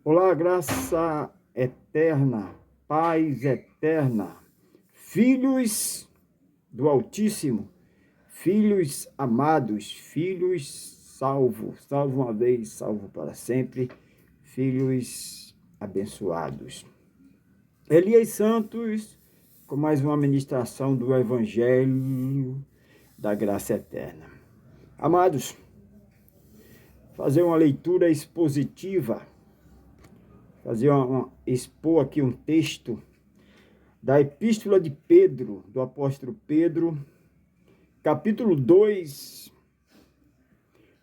Olá, graça eterna, paz eterna, filhos do Altíssimo, filhos amados, filhos salvos, salvo uma vez, salvo para sempre, filhos abençoados. Elias Santos, com mais uma ministração do Evangelho da Graça Eterna. Amados, fazer uma leitura expositiva, expor aqui um texto da Epístola de Pedro, do apóstolo Pedro, capítulo 2,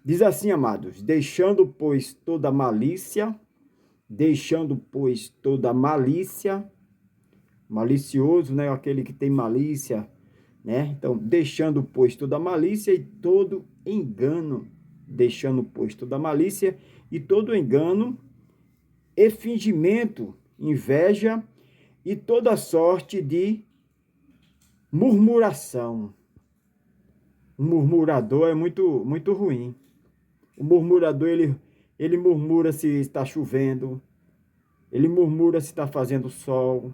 diz assim, amados, deixando, pois, toda malícia, malicioso, né, aquele que tem malícia, né, então, deixando, pois, toda malícia e todo engano, e fingimento, inveja e toda sorte de murmuração. O murmurador é muito ruim. O murmurador, ele murmura se está chovendo, ele murmura se está fazendo sol.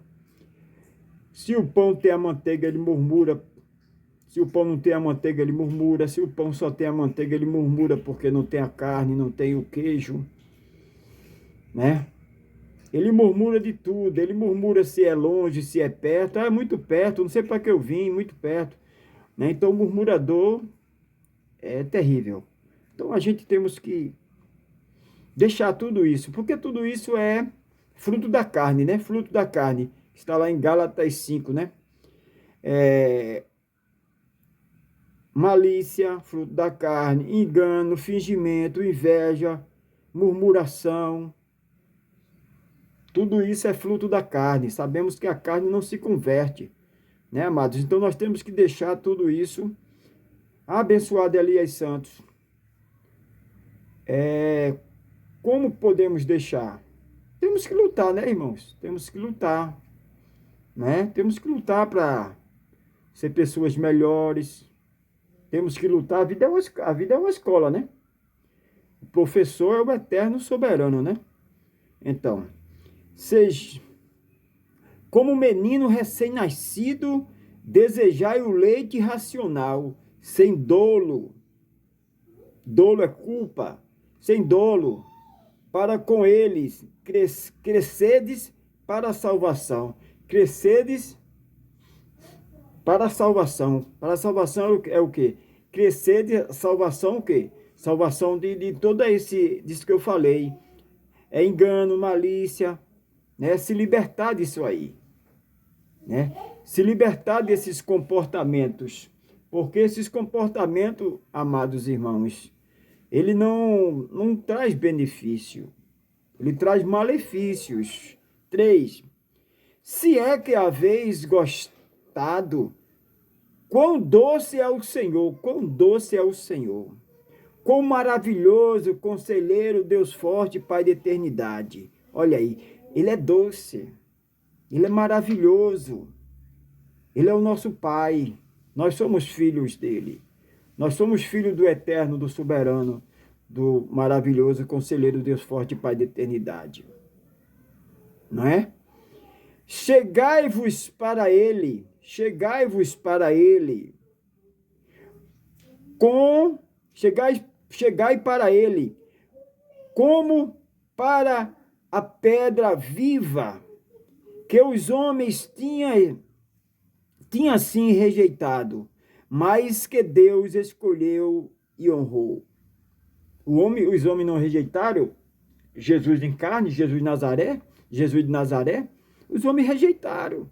Se o pão tem a manteiga, ele murmura. Se o pão não tem a manteiga, ele murmura. Se o pão só tem a manteiga, ele murmura porque não tem a carne, não tem o queijo, né? Ele murmura de tudo, ele murmura se é longe, se é perto. Ah, é muito perto, não sei para que eu vim, muito perto, né? Então, o murmurador é terrível. Então, a gente temos que deixar tudo isso, porque tudo isso é fruto da carne, né? Fruto da carne. Está lá em Gálatas 5, né? Malícia, fruto da carne, engano, fingimento, inveja, murmuração. Tudo isso é fruto da carne. Sabemos que a carne não se converte, né, amados? Então nós temos que deixar tudo isso. Abençoado Elias Santos. Como podemos deixar? Temos que lutar, né, irmãos? Temos que lutar, né? Temos que lutar para ser pessoas melhores. Temos que lutar. A vida é uma escola, né? O professor é o eterno soberano, né? Então, seja como menino recém-nascido, desejai o leite racional, sem dolo. Dolo é culpa, sem dolo, para com eles crescedes para a salvação. Crescedes para a salvação. Para a salvação é o quê? Crescedes, salvação o quê? Salvação de todo disso que eu falei. É engano, malícia, né? Se libertar disso aí, né? Se libertar desses comportamentos, porque esses comportamentos, amados irmãos, ele não traz benefício, ele traz malefícios. 3. Se é que haveis gostado, quão doce é o Senhor, quão maravilhoso, conselheiro, Deus forte, Pai da eternidade. Olha aí, ele é doce, ele é maravilhoso, ele é o nosso Pai, nós somos filhos dele, nós somos filhos do eterno, do soberano, do maravilhoso, conselheiro, Deus forte, Pai da eternidade, não é? Chegai-vos para ele, chegai para ele, como para a pedra viva, que os homens tinham assim rejeitado, mas que Deus escolheu e honrou. Os homens não rejeitaram Jesus em carne, Jesus de Nazaré, os homens rejeitaram.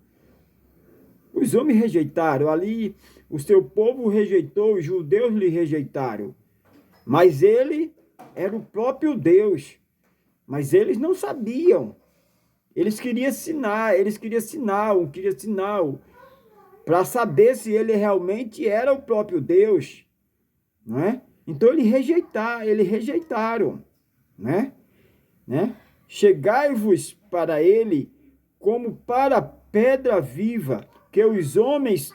Ali, o seu povo rejeitou, os judeus lhe rejeitaram. Mas ele era o próprio Deus. Mas eles não sabiam. Eles queriam sinal, para saber se ele realmente era o próprio Deus, não é? Então eles rejeitaram, né? Chegai-vos para ele como para pedra viva, que os homens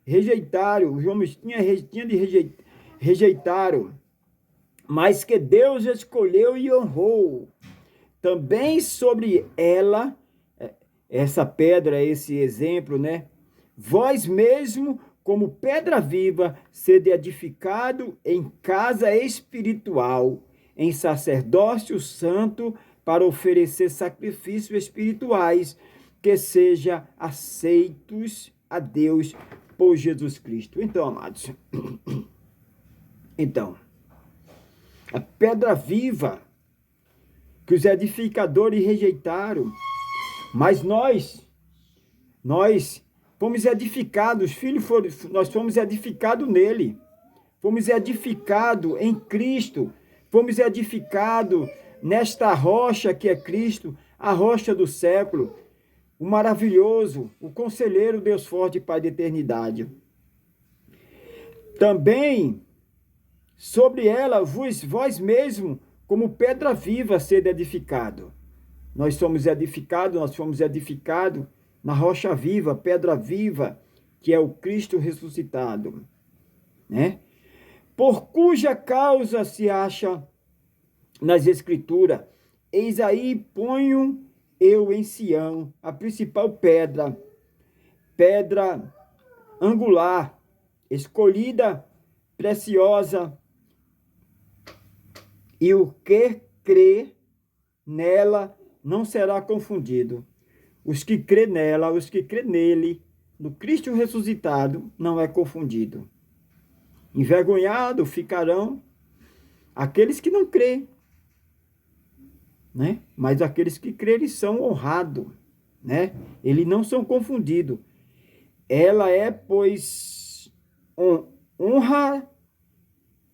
rejeitaram, rejeitaram, mas que Deus escolheu e honrou. Também sobre ela, essa pedra, esse exemplo, né? Vós mesmo, como pedra viva, sede edificado em casa espiritual, em sacerdócio santo, para oferecer sacrifícios espirituais que sejam aceitos a Deus por Jesus Cristo. Então, amados, então, a pedra viva que os edificadores rejeitaram, mas nós fomos edificados, nós fomos edificados nele, fomos edificados em Cristo, fomos edificados nesta rocha que é Cristo, a rocha do século, o maravilhoso, o conselheiro, Deus forte, Pai da eternidade. Também sobre ela, vós mesmo, como pedra viva, sede edificado. Nós fomos edificados na rocha viva, pedra viva, que é o Cristo ressuscitado, né? Por cuja causa se acha nas Escrituras, eis aí ponho eu em Sião a principal pedra angular, escolhida, preciosa, e o que crê nela não será confundido. Os que crê nela, os que crê nele, no Cristo ressuscitado, não é confundido. Envergonhado ficarão aqueles que não crêem, né? Mas aqueles que crerem são honrados, né? Eles não são confundidos. Ela é, pois, honra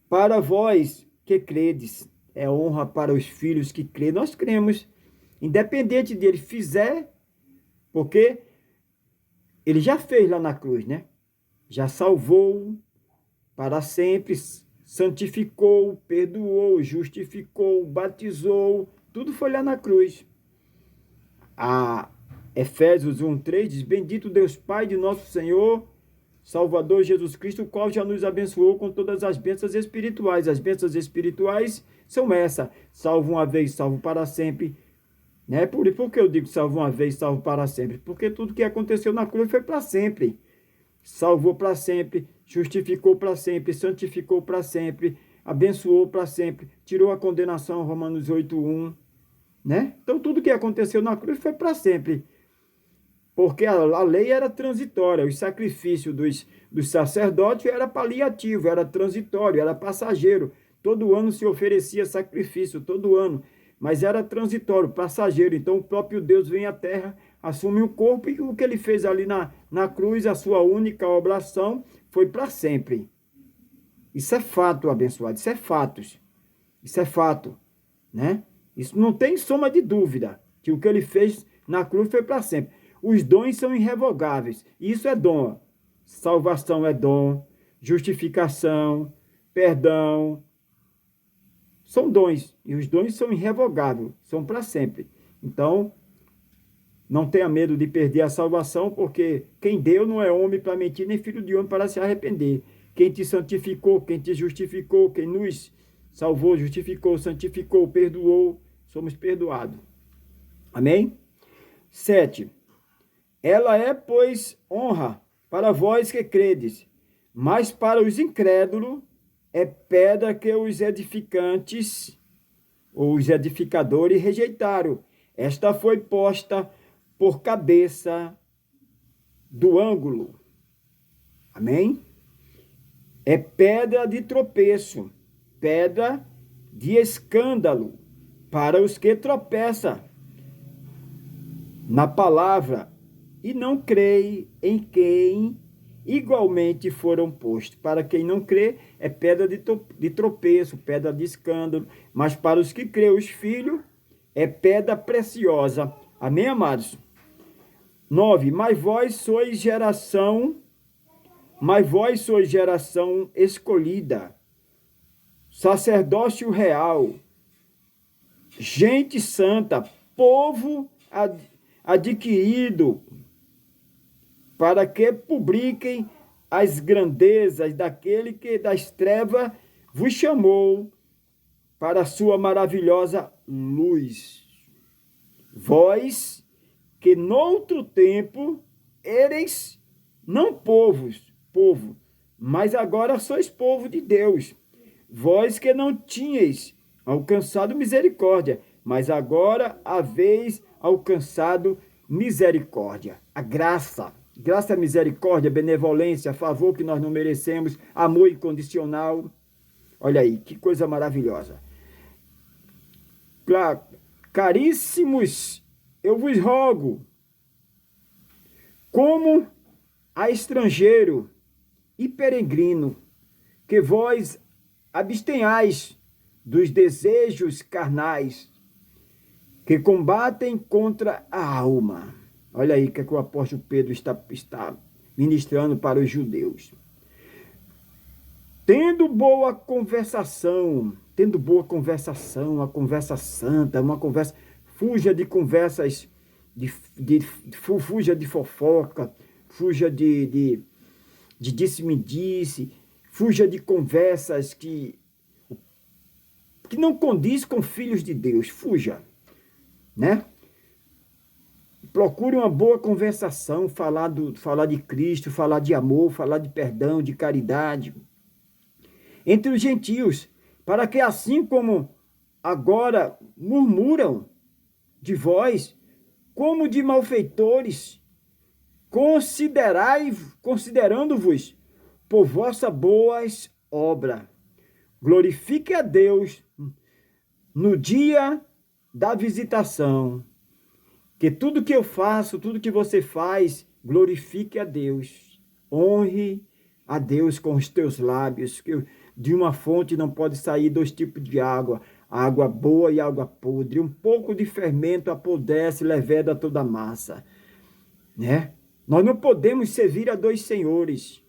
para vós que credes. É honra para os filhos que crêem. Nós cremos, independente dele fizer, porque ele já fez lá na cruz, né? Já salvou para sempre, santificou, perdoou, justificou, batizou, tudo foi lá na cruz. A Efésios 1:3 diz: bendito Deus Pai de nosso Senhor, Salvador Jesus Cristo, o qual já nos abençoou com todas as bênçãos espirituais. As bênçãos espirituais são essas: salvo uma vez, salvo para sempre. Né? Por que eu digo salvo uma vez, salvo para sempre? Porque tudo que aconteceu na cruz foi para sempre. Salvou para sempre, justificou para sempre, santificou para sempre, abençoou para sempre, tirou a condenação, Romanos 8:1. Né? Então tudo que aconteceu na cruz foi para sempre. Porque a lei era transitória, o sacrifício dos sacerdotes era paliativo, era transitório, era passageiro. Todo ano se oferecia sacrifício, todo ano, mas era transitório, passageiro. Então o próprio Deus vem à terra, assume o corpo, e o que ele fez ali na cruz, a sua única oblação, foi para sempre. Isso é fato, abençoado, isso é fatos. Isso é fato, né? Isso não tem soma de dúvida, que o que ele fez na cruz foi para sempre. Os dons são irrevogáveis. Isso é dom. Salvação é dom. Justificação, perdão. São dons. E os dons são irrevogáveis. São para sempre. Então, não tenha medo de perder a salvação, porque quem deu não é homem para mentir, nem filho de homem para se arrepender. Quem te santificou, quem te justificou, quem nos salvou, justificou, santificou, perdoou, somos perdoados. Amém? 7. Ela é, pois, honra para vós que credes, mas para os incrédulos é pedra que os edificantes, ou os edificadores, rejeitaram. Esta foi posta por cabeça do ângulo. Amém? É pedra de tropeço, pedra de escândalo para os que tropeçam na palavra e não creem em quem igualmente foram postos. Para quem não crê, é pedra de tropeço, pedra de escândalo, mas para os que crêem, os filhos, é pedra preciosa. Amém, amados? 9. Mas vós sois geração escolhida, sacerdócio real, gente santa, povo adquirido, para que publiquem as grandezas daquele que das trevas vos chamou para a sua maravilhosa luz. Vós que noutro tempo ereis não povo, mas agora sois povo de Deus. Vós que não tinhais alcançado misericórdia, mas agora haveis alcançado misericórdia. A graça, misericórdia, benevolência, favor que nós não merecemos, amor incondicional. Olha aí, que coisa maravilhosa. Caríssimos, eu vos rogo, como a estrangeiro e peregrino, que vós abstenhais dos desejos carnais que combatem contra a alma. Olha aí o que o apóstolo Pedro está ministrando para os judeus. Tendo boa conversação, a conversa santa, uma conversa, fuja de conversas, fuja de fofoca, fuja de disse-me-disse, fuja de conversas que não condiz com filhos de Deus, fuja, né? Procure uma boa conversação, falar de Cristo, falar de amor, falar de perdão, de caridade, entre os gentios, para que assim como agora murmuram de vós, como de malfeitores, considerando-vos por vossas boas obras. Glorifique a Deus no dia da visitação. Que tudo que eu faço, tudo que você faz, glorifique a Deus. Honre a Deus com os teus lábios. Que de uma fonte não pode sair dois tipos de água, água boa e água podre. Um pouco de fermento apodrece, leveda toda a massa, né? Nós não podemos servir a dois senhores.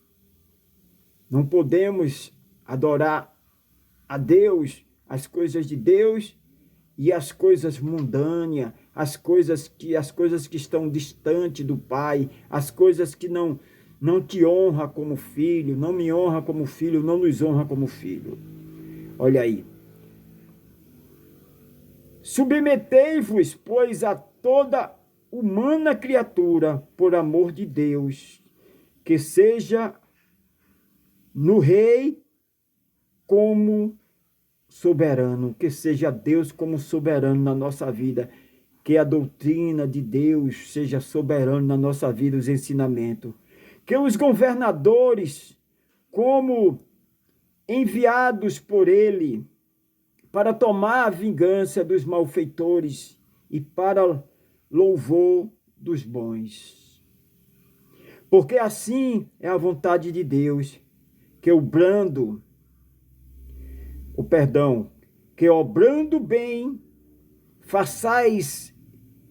Não podemos adorar a Deus, as coisas de Deus e as coisas mundâneas, as coisas que estão distantes do Pai, as coisas que não te honra como filho, não me honra como filho, não nos honra como filho. Olha aí. Submetei-vos, pois, a toda humana criatura, por amor de Deus, que seja no rei como soberano, que seja Deus como soberano na nossa vida, que a doutrina de Deus seja soberano na nossa vida, os ensinamentos, que os governadores, como enviados por ele, para tomar a vingança dos malfeitores e para louvor dos bons. Porque assim é a vontade de Deus, que que obrando bem, façais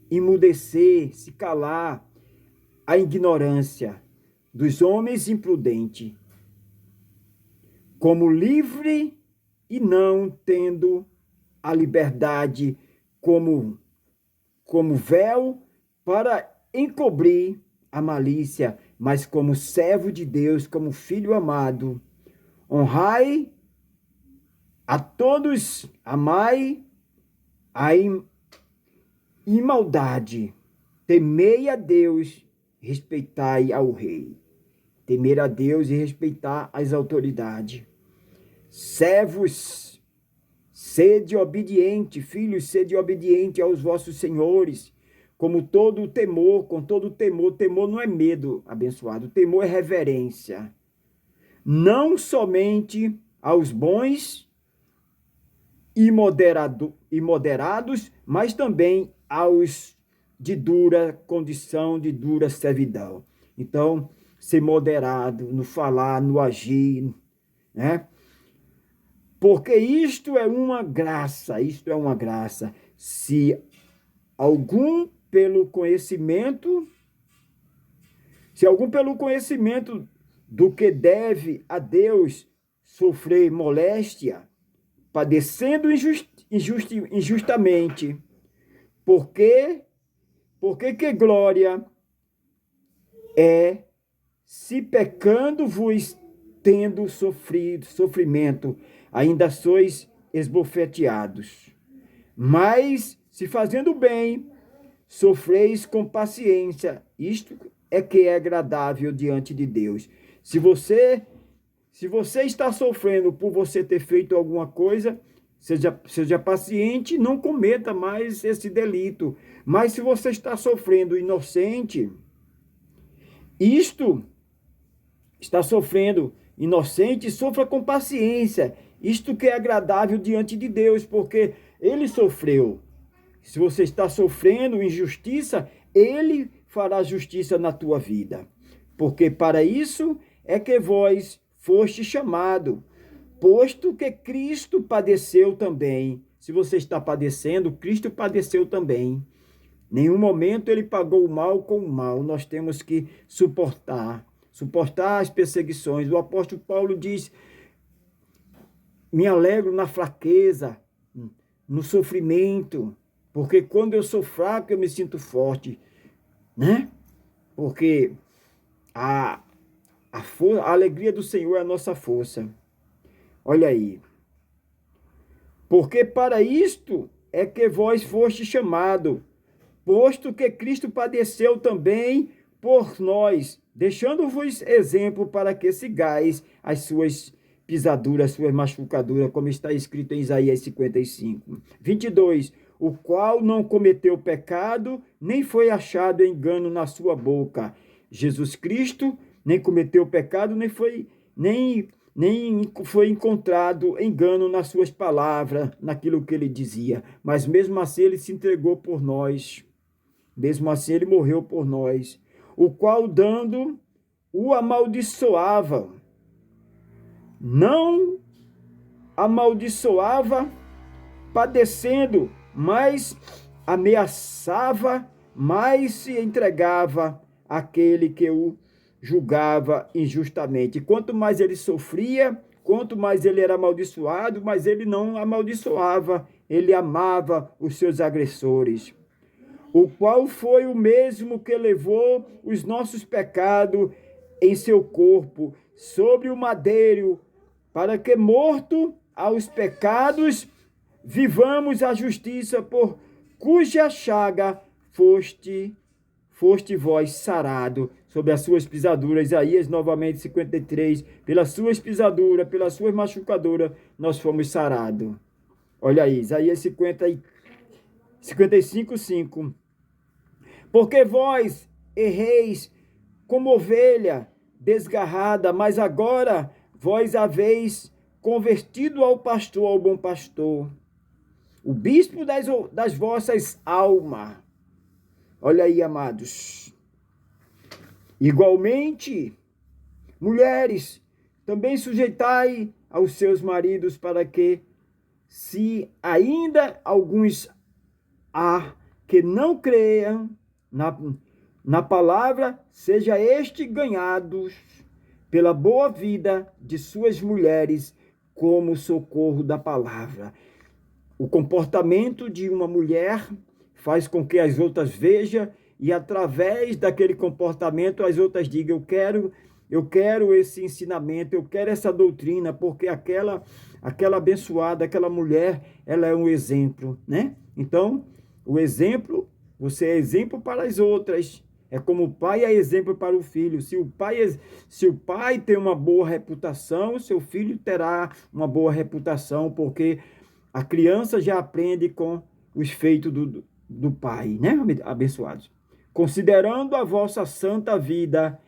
emudecer, se calar a ignorância dos homens imprudentes, como livre e não tendo a liberdade como véu para encobrir a malícia, mas como servo de Deus, como filho amado. Honrai a todos, amai a imaldade, temei a Deus, respeitai ao rei. Temer a Deus e respeitar as autoridades. Servos, sede obediente, filhos, sede obediente aos vossos senhores, com todo o temor. Temor não é medo, abençoado, temor é reverência. Não somente aos bons e moderados, mas também aos de dura condição, de dura servidão. Então, ser moderado no falar, no agir, né? Porque isto é uma graça. Se algum pelo conhecimento do que deve a Deus sofrer moléstia, padecendo injustamente, porque que glória é se pecando vos tendo sofrimento, ainda sois esbofeteados. Mas, se fazendo bem, sofreis com paciência. Isto é que é agradável diante de Deus. Se você está sofrendo por você ter feito alguma coisa, seja paciente, não cometa mais esse delito. Mas se você está sofrendo inocente, isto está sofrendo inocente, sofra com paciência. Isto que é agradável diante de Deus, porque ele sofreu. Se você está sofrendo injustiça, ele fará justiça na tua vida. Porque para isso é que vós foste chamado, posto que Cristo padeceu também. Se você está padecendo, Cristo padeceu também. Nenhum momento ele pagou o mal com o mal. Nós temos que suportar as perseguições. O apóstolo Paulo diz: me alegro na fraqueza, no sofrimento, porque quando eu sou fraco eu me sinto forte, né? Porque a alegria do Senhor é a nossa força. Olha aí. Porque para isto é que vós foste chamado, posto que Cristo padeceu também por nós, deixando-vos exemplo para que sigais as suas pisaduras, as suas machucaduras, como está escrito em Isaías 55. 22. O qual não cometeu pecado, nem foi achado engano na sua boca. Jesus Cristo nem cometeu pecado, nem foi encontrado engano nas suas palavras, naquilo que ele dizia. Mas mesmo assim ele se entregou por nós. Mesmo assim ele morreu por nós. O qual dando o amaldiçoava. Não amaldiçoava, padecendo, mas ameaçava, mas se entregava àquele que o julgava injustamente. Quanto mais ele sofria, quanto mais ele era amaldiçoado, mas ele não amaldiçoava, ele amava os seus agressores. O qual foi o mesmo que levou os nossos pecados em seu corpo, sobre o madeiro, para que, morto aos pecados, vivamos a justiça, por cuja chaga foste vós sarado, sobre as suas pisaduras. Isaías novamente 53, pelas suas pisaduras, pelas suas machucaduras, nós fomos sarados. Olha aí, Isaías 55, 5. Porque vós erreis como ovelha desgarrada, mas agora vós haveis convertido ao pastor, ao bom pastor, o bispo das vossas almas. Olha aí, amados. Igualmente, mulheres, também sujeitai aos seus maridos, para que, se ainda alguns há que não creiam na palavra, seja este ganhados pela boa vida de suas mulheres, como socorro da palavra. O comportamento de uma mulher faz com que as outras vejam, e através daquele comportamento as outras digam: eu quero esse ensinamento, eu quero essa doutrina, porque aquela abençoada, aquela mulher, ela é um exemplo, né? Então, o exemplo, você é exemplo para as outras. É como o pai é exemplo para o filho. Se o pai tem uma boa reputação, o seu filho terá uma boa reputação, porque a criança já aprende com os feitos do pai, né? Abençoados. Considerando a vossa santa vida,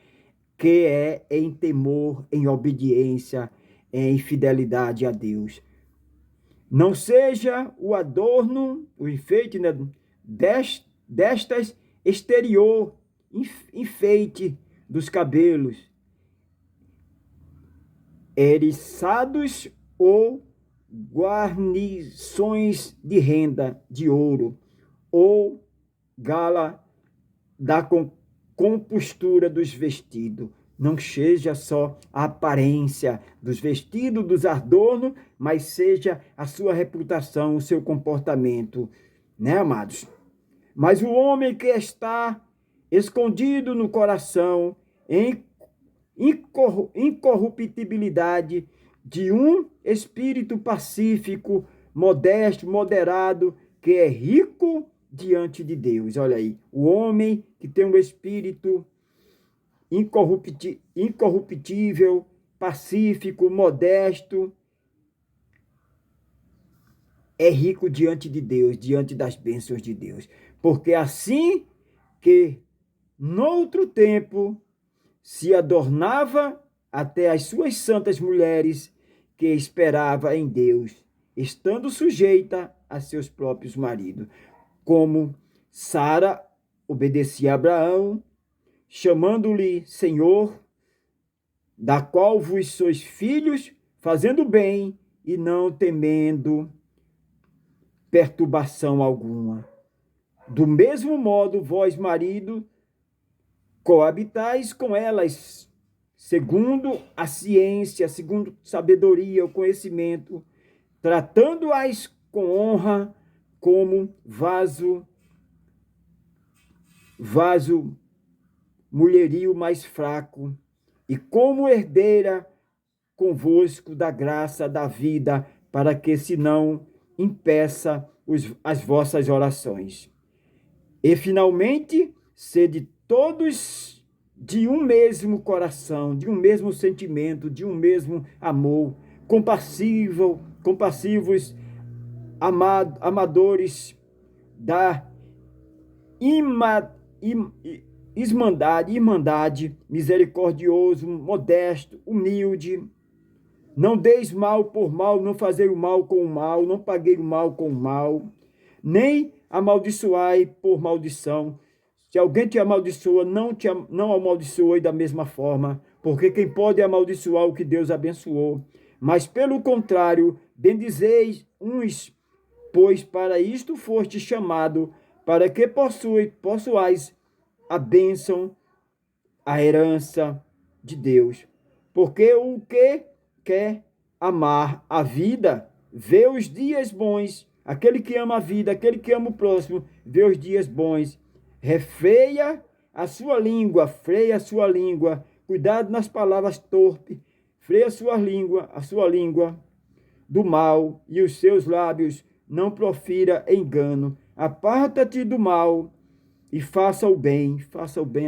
que é em temor, em obediência, em fidelidade a Deus. Não seja o adorno, o enfeite, né, destas exterior, enfeite dos cabelos, eriçados ou guarnições de renda de ouro, ou gala da compostura dos vestidos. Não seja só a aparência dos vestidos, dos adornos, mas seja a sua reputação, o seu comportamento, né, amados? Mas o homem que está escondido no coração, em incorruptibilidade de um espírito pacífico, modesto, moderado, que é rico diante de Deus. Olha aí, o homem que tem um espírito incorruptível, pacífico, modesto, é rico diante de Deus, diante das bênçãos de Deus. Porque assim que, noutro tempo, se adornava até as suas santas mulheres, que esperava em Deus, estando sujeita a seus próprios maridos, como Sara obedecia a Abraão, chamando-lhe Senhor, da qual vos sois filhos, fazendo bem e não temendo perturbação alguma. Do mesmo modo, vós, marido, coabitais com elas, segundo a ciência, segundo sabedoria, o conhecimento, tratando-as com honra, como vaso mulherio mais fraco, e como herdeira convosco da graça da vida, para que se não impeça as vossas orações. E finalmente, sede todos de um mesmo coração, de um mesmo sentimento, de um mesmo amor, compassivos, amadores da irmandade, misericordioso, modesto, humilde. Não deis mal por mal, não fazei o mal com o mal, não paguei o mal com o mal, nem amaldiçoai por maldição. Se alguém te amaldiçoa, não amaldiçoe da mesma forma, porque quem pode amaldiçoar o que Deus abençoou. Mas, pelo contrário, bendizeis uns, pois para isto foste chamado, para que possuais a bênção, a herança de Deus. Porque o que quer amar a vida, vê os dias bons. Aquele que ama a vida, aquele que ama o próximo, vê os dias bons. Refreia a sua língua, freia a sua língua. Cuidado nas palavras torpes. Freia a sua língua do mal, e os seus lábios não profira engano. Aparta-te do mal e faça o bem,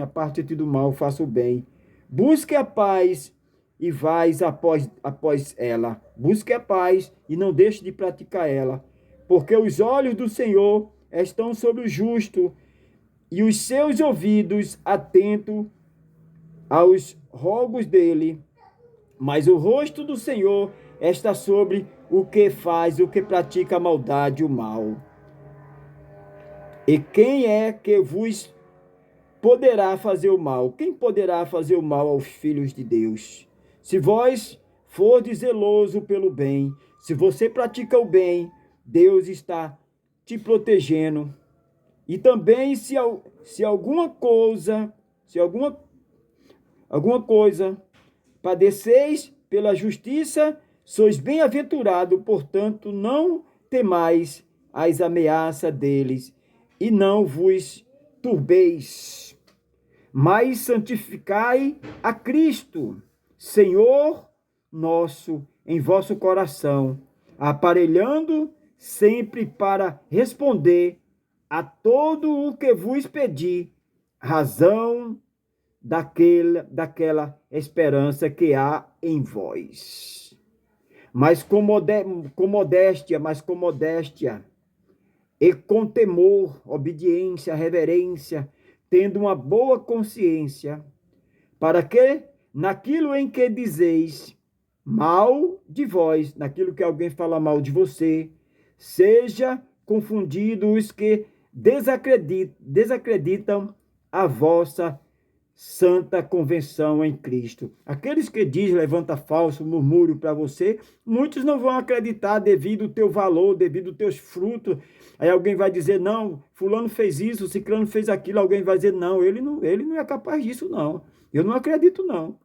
aparta-te do mal, faça o bem. Busque a paz e vais após ela. Busque a paz e não deixe de praticar ela, porque os olhos do Senhor estão sobre o justo e os seus ouvidos atentos aos rogos dele. Mas o rosto do Senhor está sobre o que pratica a maldade e o mal. E quem é que vos poderá fazer o mal? Quem poderá fazer o mal aos filhos de Deus? Se vós fordes zeloso pelo bem, se você pratica o bem, Deus está te protegendo. E também se alguma coisa padeceis pela justiça, sois bem-aventurado, portanto, não temais as ameaças deles, e não vos turbeis, mas santificai a Cristo, Senhor nosso, em vosso coração, aparelhando sempre para responder a todo o que vos pedi, razão daquela esperança que há em vós. Mas com modéstia, e com temor, obediência, reverência, tendo uma boa consciência, para que, naquilo em que dizeis mal de vós, naquilo que alguém fala mal de você, seja confundido os que desacreditam a vossa santa convenção em Cristo. Aqueles que levanta falso, murmúrio para você, muitos não vão acreditar devido ao teu valor, devido aos teus frutos. Aí alguém vai dizer, não, fulano fez isso, ciclano fez aquilo. Alguém vai dizer, não, ele não é capaz disso, não. Eu não acredito, não.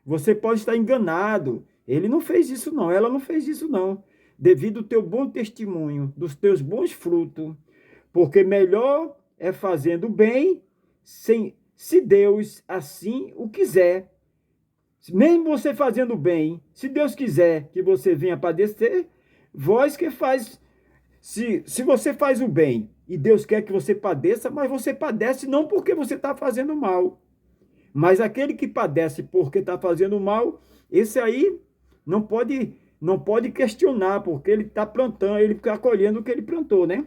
Você pode estar enganado. Ele não fez isso, não. Ela não fez isso, não. Devido ao teu bom testemunho, dos teus bons frutos. Porque melhor é fazendo bem, se Deus assim o quiser. Mesmo você fazendo bem, se Deus quiser que você venha padecer, vós que faz... Se você faz o bem e Deus quer que você padeça, mas você padece não porque você está fazendo mal. Mas aquele que padece porque está fazendo mal, esse aí não pode questionar, porque ele está plantando, ele está colhendo o que ele plantou, né?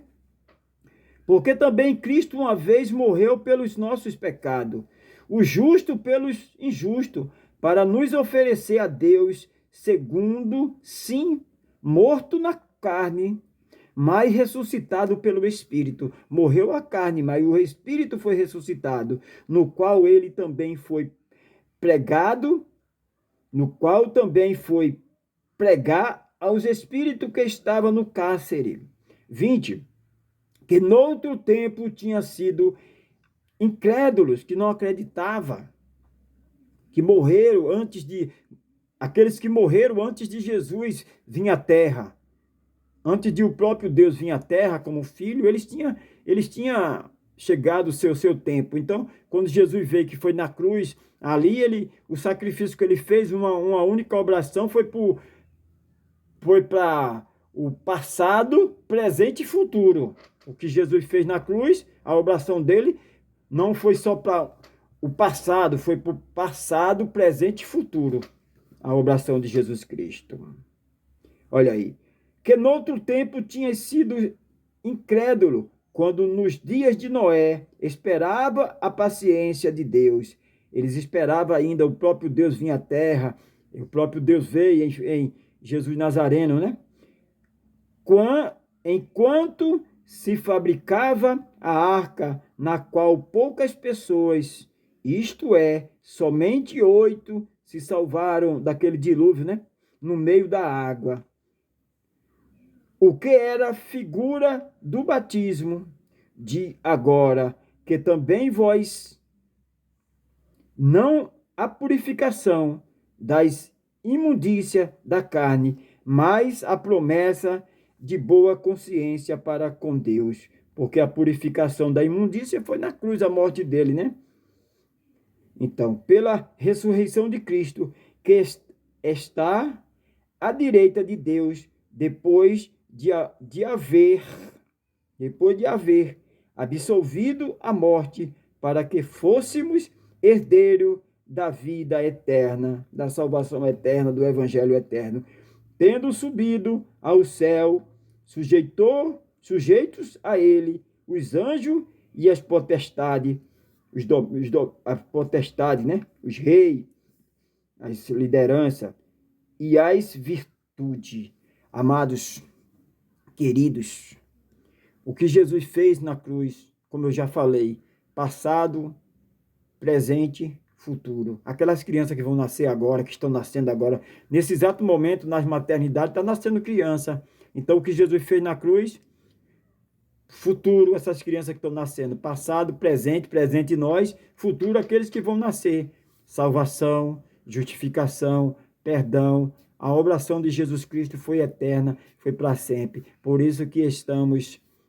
Porque também Cristo uma vez morreu pelos nossos pecados, o justo pelos injustos, para nos oferecer a Deus, segundo, sim, morto na carne, mas ressuscitado pelo Espírito. Morreu a carne, mas o Espírito foi ressuscitado, no qual ele também foi pregado, no qual também foi pregar aos espíritos que estavam no cárcere. 20. Que noutro tempo tinha sido incrédulos, que não acreditavam, que morreram antes de... Aqueles que morreram antes de Jesus vir à terra, antes de o próprio Deus vir à terra como filho, eles tinham chegado o seu tempo. Então, quando Jesus veio, que foi na cruz, ali o sacrifício que ele fez, uma única obração, foi para o passado, presente e futuro. O que Jesus fez na cruz, a obração dele, não foi só para o passado, foi para o passado, presente e futuro. A obração de Jesus Cristo. Olha aí. Que noutro tempo tinha sido incrédulo, quando nos dias de Noé esperava a paciência de Deus. Eles esperavam ainda o próprio Deus vir à terra, o próprio Deus veio em Jesus Nazareno, né? Enquanto se fabricava a arca, na qual poucas pessoas, isto é, somente 8, se salvaram daquele dilúvio, né? No meio da água. O que era figura do batismo de agora, que também vós não a purificação das imundícias da carne, mas a promessa de boa consciência para com Deus, porque a purificação da imundícia foi na cruz, a morte dele, né? Então, pela ressurreição de Cristo, que está à direita de Deus, depois de haver absolvido a morte, para que fôssemos herdeiro da vida eterna, da salvação eterna, do evangelho eterno, tendo subido ao céu, sujeitos a ele os anjos e as potestades, a potestade, né? Os reis, as lideranças e as virtudes. Amados, queridos, o que Jesus fez na cruz, como eu já falei, passado, presente, futuro. Aquelas crianças que vão nascer agora, que estão nascendo agora, nesse exato momento, nas maternidades, está nascendo criança. Então, o que Jesus fez na cruz, futuro, essas crianças que estão nascendo. Passado, presente nós, futuro, aqueles que vão nascer. Salvação, justificação, perdão. A obração de Jesus Cristo foi eterna, foi para sempre. Por isso que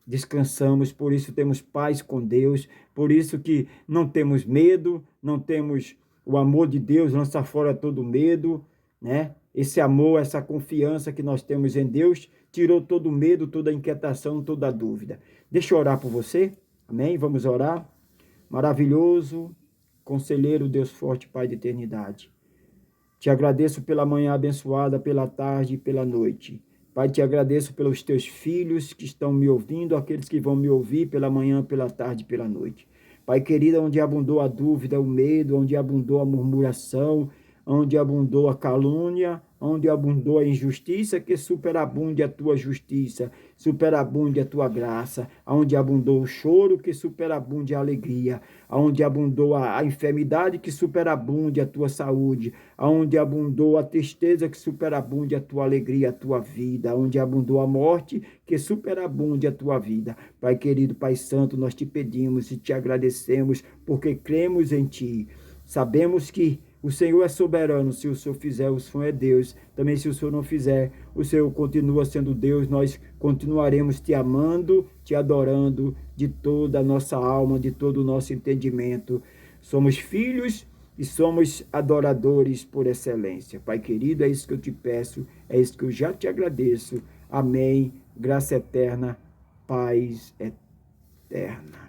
descansamos, por isso temos paz com Deus, por isso que não temos medo, não temos o amor de Deus, lança fora todo medo, né? Esse amor, essa confiança que nós temos em Deus, tirou todo o medo, toda a inquietação, toda a dúvida. Deixa eu orar por você, amém? Vamos orar. Maravilhoso, conselheiro, Deus forte, Pai de eternidade. Te agradeço pela manhã abençoada, pela tarde e pela noite. Pai, te agradeço pelos teus filhos que estão me ouvindo, aqueles que vão me ouvir pela manhã, pela tarde e pela noite. Pai querido, onde abundou a dúvida, o medo, onde abundou a murmuração, onde abundou a calúnia, onde abundou a injustiça, que superabunde a tua justiça, superabunde a tua graça, onde abundou o choro, que superabunde a alegria, onde abundou a enfermidade, que superabunde a tua saúde, onde abundou a tristeza, que superabunde a tua alegria, a tua vida, onde abundou a morte, que superabunde a tua vida. Pai querido, Pai santo, nós te pedimos e te agradecemos, porque cremos em ti. Sabemos que o Senhor é soberano. Se o Senhor fizer, o Senhor é Deus. Também se o Senhor não fizer, o Senhor continua sendo Deus. Nós continuaremos te amando, te adorando de toda a nossa alma, de todo o nosso entendimento. Somos filhos e somos adoradores por excelência. Pai querido, é isso que eu te peço, é isso que eu já te agradeço. Amém. Graça eterna, paz eterna. eterna.